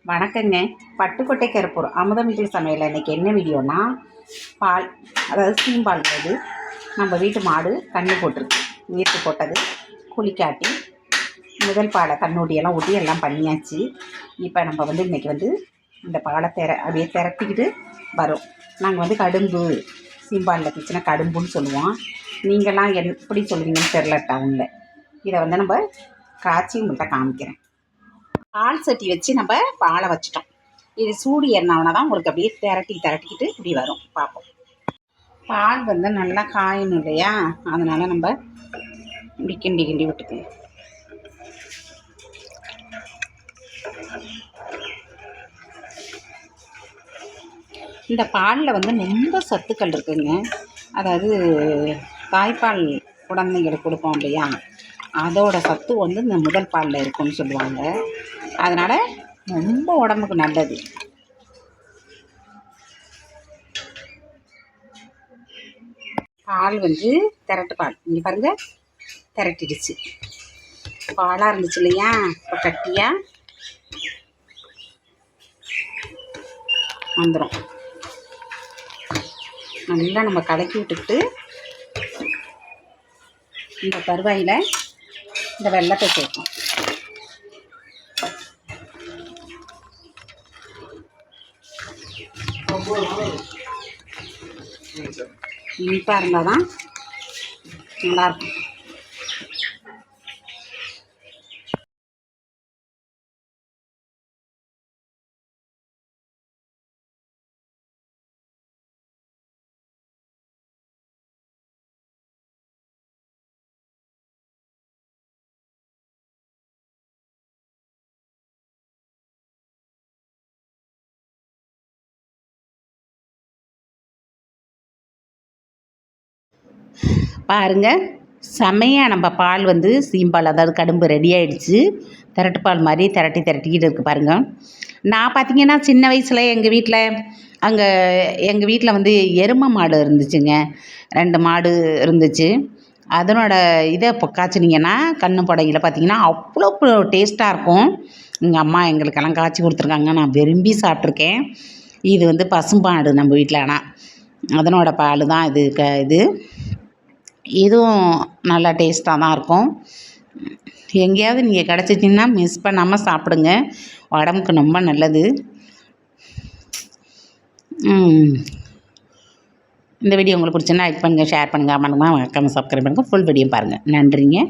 வணக்கங்க. பட்டுக்கோட்டை கருப்பூர் அமுதம் வீட்டு சமையல் இன்றைக்கி என்ன வீடியோனா, பால் அதாவது சீம்பால் போது நம்ம வீட்டு மாடு கன்று போட்டிருக்கு. வீட்டு போட்டது குளிக்காட்டி முதல் பாலை கண்ணூட்டியெல்லாம் ஊட்டி எல்லாம் பண்ணியாச்சு. இப்போ நம்ம இன்றைக்கி இந்த பாலை அப்படியே திரட்டிக்கிட்டு வரும். நாங்கள் கடும்பு சீம்பாலில் கிச்சனை கடும்புன்னு சொல்லுவோம். நீங்கள்லாம் எப்படி சொல்லுவீங்கன்னு தெரில டவுனில். இதை நம்ம காய்ச்சி உங்கள்கிட்ட காமிக்கிறேன். பால் சட்டி வச்சு நம்ம பாலை வச்சிட்டோம். இது சூடு ஏறினவுனா தான் உங்களுக்கு அப்படியே திரட்டிக்கிட்டு இப்படி வரும். பார்ப்போம். பால் நல்லா காயணும் இல்லையா, அதனால் நம்ம இப்படி கிண்டி விட்டுக்கணும். இந்த பாலில் ரொம்ப சத்துக்கள் இருக்குங்க. அதாவது தாய்ப்பால் குழந்தைங்களுக்கு கொடுப்போம் இல்லையா, அதோட சத்து இந்த முதல் பாலில் இருக்குன்னு சொல்லுவாங்க. அதனால் ரொம்ப உடம்புக்கு நல்லது. பால் திரட்டு பால் இங்கே பாருங்கள், திரட்டிடுச்சு. பாலாக இருந்துச்சு இல்லையா, இப்போ கட்டியாக வந்துடும். நல்லா நம்ம கலக்கி விட்டுக்கிட்டு இந்த பருவாயில் இந்த வெல்லத்தை சேர்ப்போம். இனிப்பாக இருந்தால் தான் நல்லாயிருக்கும். பாருங்கள், செம்மையாக நம்ம பால் சீம்பால் அதாவது கடும்பு ரெடி ஆகிடுச்சு. திரட்டு பால் மாதிரி திரட்டிக்கிட்டு இருக்குது பாருங்கள். நான் பார்த்திங்கன்னா சின்ன வயசில் எங்கள் வீட்டில் எருமை மாடு இருந்துச்சுங்க. 2 மாடு இருந்துச்சு. அதனோட இதை இப்போ காய்ச்சினிங்கன்னா கண்ணு புடையில பார்த்திங்கன்னா அவ்வளோ டேஸ்ட்டாக இருக்கும். எங்கள் அம்மா எங்களுக்கெல்லாம் காய்ச்சி கொடுத்துருக்காங்க. நான் விரும்பி சாப்பிட்ருக்கேன். இது பசும்பாடு நம்ம வீட்டில். ஆனால் அதனோட பால் தான் இது இதுவும் நல்லா டேஸ்ட்டாக தான் இருக்கும். எங்கேயாவது நீங்கள் கிடச்சிச்சிங்கன்னா மிஸ் பண்ணாமல் சாப்பிடுங்க. உடம்புக்கு ரொம்ப நல்லது. இந்த வீடியோ உங்களுக்கு பிடிச்சுன்னா லைக் பண்ணுங்கள், ஷேர் பண்ணுங்கள், மறக்காம சப்ஸ்கிரைப் பண்ணுங்கள். ஃபுல் வீடியோ பாருங்கள். நன்றிங்க.